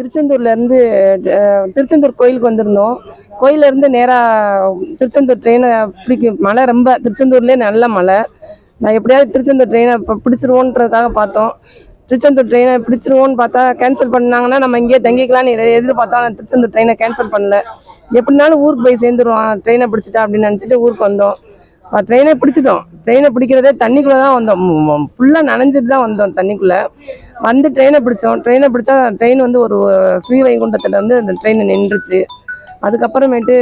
திருச்செந்தூர்லேருந்து திருச்செந்தூர் கோயிலுக்கு வந்திருந்தோம். கோயிலேருந்து நேராக திருச்செந்தூர் ட்ரெயினை மழை ரொம்ப திருச்செந்தூர்லேயே நல்ல மழை. நான் எப்படியாவது திருச்செந்தூர் ட்ரெயினை பிடிச்சிருவோன்றதுக்காக பார்த்தோம். திருச்செந்தூர் ட்ரெயினை பிடிச்சிருவோன்னு பார்த்தா கேன்சல் பண்ணாங்கன்னா நம்ம இங்கேயே தங்கிக்கலான்னு எதிர்பார்த்தா நான் திருச்செந்தூர் ட்ரெயினை கேன்சல் பண்ணல. எப்படினாலும் ஊருக்கு போய் சேர்ந்துருவோம் ட்ரெயினை பிடிச்சிட்டா அப்படின்னு நினச்சிட்டு ஊருக்கு வந்தோம். ட்ரெயினை பிடிச்சிட்டோம். ட்ரெயினை பிடிக்கிறதே தண்ணிக்குள்ளே தான் வந்தோம். ஃபுல்லாக நனைஞ்சிட்டு தான் வந்தோம் தண்ணிக்குள்ளே. வந்து ட்ரெயினை பிடிச்சோம். ட்ரெயினை பிடிச்சா ட்ரெயின் வந்து ஒரு ஸ்ரீவைகுண்டத்தில் வந்து அந்த ட்ரெயின் நின்றுச்சு. அதுக்கப்புறமேட்டு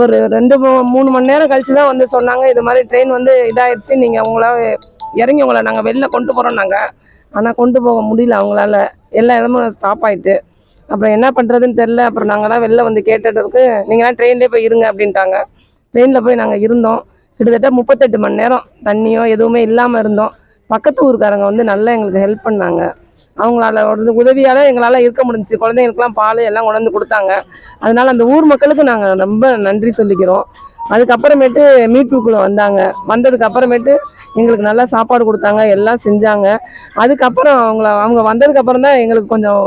ஒரு 2-3 மணி நேரம் கழிச்சு தான் வந்து சொன்னாங்க, இது மாதிரி ட்ரெயின் வந்து இதாகிடுச்சு, நீங்கள் உங்களால் இறங்கி உங்களை நாங்கள் வெளில கொண்டு போகிறோம் நாங்கள். ஆனால் கொண்டு போக முடியல அவங்களால. எல்லா இடமும் ஸ்டாப் ஆகிட்டு. அப்புறம் என்ன பண்ணுறதுன்னு தெரில. அப்புறம் நாங்கள் தான் வெளில வந்து கேட்டதுக்கு நீங்களாம் ட்ரெயின்லேயே போய் இருங்க அப்படின்ட்டாங்க. ட்ரெயினில் போய் நாங்கள் இருந்தோம். கிட்டத்தட்ட 38 மணி நேரம் தண்ணியோ எதுவுமே இல்லாமல் இருந்தோம். பக்கத்து ஊருக்காரங்க வந்து நல்லா எங்களுக்கு ஹெல்ப் பண்ணாங்க. அவங்களால ஒரு உதவியால் எங்களால் இருக்க முடிஞ்சிச்சு. குழந்தைங்களுக்குலாம் பால் எல்லாம் கொண்டு கொடுத்தாங்க. அதனால் அந்த ஊர் மக்களுக்கு நாங்கள் ரொம்ப நன்றி சொல்லிக்கிறோம். அதுக்கப்புறமேட்டு மீட்புக்குள்ளே வந்தாங்க. வந்ததுக்கு அப்புறமேட்டு எங்களுக்கு நல்லா சாப்பாடு கொடுத்தாங்க, எல்லாம் செஞ்சாங்க. அதுக்கப்புறம் அவங்க வந்ததுக்கப்புறம் தான் எங்களுக்கு கொஞ்சம்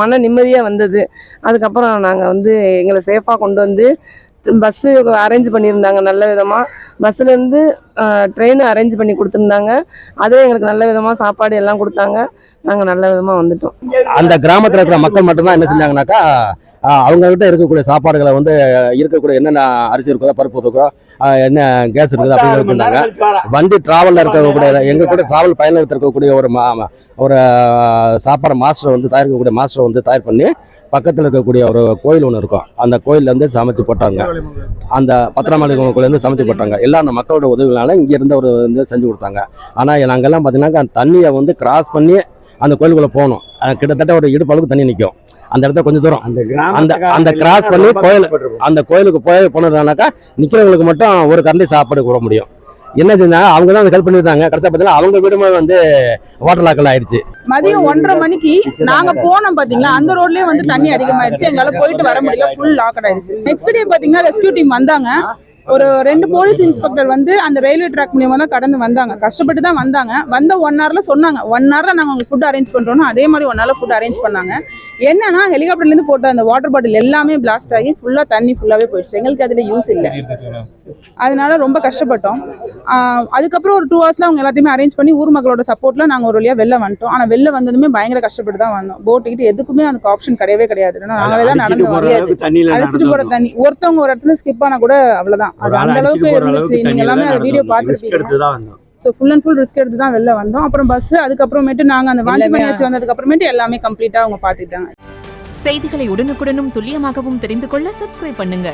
மன நிம்மதியாக வந்தது. அதுக்கப்புறம் நாங்கள் வந்து எங்களை சேஃபாக கொண்டு வந்து பஸ்ஸு அரேஞ்ச் பண்ணியிருந்தாங்க நல்ல விதமாக. பஸ்ஸுலேருந்து ட்ரெயினு அரேஞ்ச் பண்ணி கொடுத்துருந்தாங்க. அதுவும் எங்களுக்கு நல்ல விதமாக சாப்பாடு எல்லாம் கொடுத்தாங்க. நாங்கள் நல்ல விதமாக வந்துட்டோம். அந்த கிராமத்தில் இருக்கிற மக்கள் மட்டும்தான் என்ன செஞ்சாங்கனாக்கா, அவங்ககிட்ட இருக்கக்கூடிய சாப்பாடுகளை வந்து இருக்கக்கூடிய என்னென்ன அரிசி இருக்குதோ, பருப்பு இருக்கோ, என்ன கேஸ் இருக்குது அப்படின்னு வச்சுருந்தாங்க. வண்டி டிராவலில் இருக்கக்கூடிய எங்கள் கூட டிராவல் பயணத்தில் இருக்கக்கூடிய ஒரு சாப்பாடு மாஸ்டர் வந்து தயாரிக்கக்கூடிய மாஸ்டர் வந்து தயார் பண்ணி பக்கத்தில் இருக்கக்கூடிய ஒரு கோயில் ஒன்று இருக்கும். அந்த கோயிலேருந்து சமைச்சு போட்டாங்க. அந்த பத்திரமாளி கோயிலேருந்து சமைச்சு போட்டாங்க. எல்லாம் அந்த மக்களோட உதவினால இங்கே இருந்தவர் வந்து செஞ்சு கொடுத்தாங்க. ஆனால் நாங்கள்லாம் பார்த்தீங்கன்னாக்கா அந்த தண்ணியை வந்து கிராஸ் பண்ணி அந்த கோயிலுக்குள்ளே போகணும். கிட்டத்தட்ட ஒரு இடுப்பளவுக்கு தண்ணி நிற்கும். அந்த இடத்துல கொஞ்சம் தூரம் அந்த கிராஸ் பண்ணி அந்த கோயிலுக்கு போனதுனாக்கா நிற்கிறவங்களுக்கு மட்டும் ஒரு கரண்டி சாப்பாடு கூட முடியும். என்ன செஞ்சாங்க, அவங்க தான் ஹெல்ப் பண்ணிருந்தாங்க. கடைசியா பார்த்தீங்கன்னா அவங்க வீடுமே வந்து வாட்டர் லாக்கல் ஆயிடுச்சு. மதியம் 1:30 மணிக்கு நாங்க போனோம் பாத்தீங்களா, அந்த ரோட்லயே வந்து தண்ணி அதிகமாயிடுச்சு. எங்களால போயிட்டு வர முடியல, ஃபுல் லாக்கட் ஆயிடுச்சு. நெக்ஸ்ட் டே பாத்தீங்கன்னா ரெஸ்கியூ டீம் வந்தாங்க. ஒரு 2 போலீஸ் இன்ஸ்பெக்டர் வந்து அந்த ரயில்வே ட்ராக் மூலியமா தான் கடந்து வந்தாங்க. கஷ்டப்பட்டு தான் வந்தாங்க. வந்த 1 ஹவர்ல சொன்னாங்க, 1 ஹவர்ல நாங்கள் உங்களுக்கு ஃபுட் அரேஞ்ச் பண்றோம்னா அதே மாதிரி 1 ஹவர்ல ஃபுட் அரேஞ்ச் பண்ணாங்க. என்னன்னா ஹெலிகாப்டர்லேருந்து போட்ட அந்த வாட்டர் பாட்டில் எல்லாமே பிளாஸ்ட் ஆகி ஃபுல்லா தண்ணி ஃபுல்லாவே போயிடுச்சு. எங்களுக்கு அதுல யூஸ் இல்லை, அதனால ரொம்ப கஷ்டப்பட்டோம். அதுக்கப்புறம் ஒரு 2 ஹவர்ஸ்ல அவங்க எல்லாத்தையுமே அரேஞ்ச் பண்ணி ஊர் மக்களோட சப்போர்ட்ல நாங்கள் ஒரு வழியா வெளில வந்துட்டோம். ஆனால் வெளில வந்ததுமே பயங்கர கஷ்டப்பட்டு தான் வந்தோம். போட் கிட்ட எதுக்குமே அதுக்கு ஆப்ஷன் கிடையவே கிடையாது. நாங்களே தான் நடந்து முடியாது. அழைச்சிட்டு போற தண்ணி ஒருத்தவங்க ஒரு இடத்துல ஸ்கிப் ஆனா கூட அவ்வளவுதான். அது அந்த அளவுக்கு இருந்துச்சு. நீங்க எல்லாமே அந்த வீடியோ பார்த்துருப்பீங்க. So full and full risk எடுத்து தான் வெளில வந்தோம். அப்புறம் பஸ் அதுக்கப்புறமேட்டு நாங்கள் அந்த வாஞ்சிமணி வச்சு வந்ததுக்கு அப்புறமேட்டு எல்லாமே கம்ப்ளீட்டாக அவங்க பார்த்துக்கிட்டாங்க. செய்திகளை உடனுக்குடனும் துல்லியமாகவும் தெரிந்து கொள்ள சப்ஸ்கிரைப் பண்ணுங்க.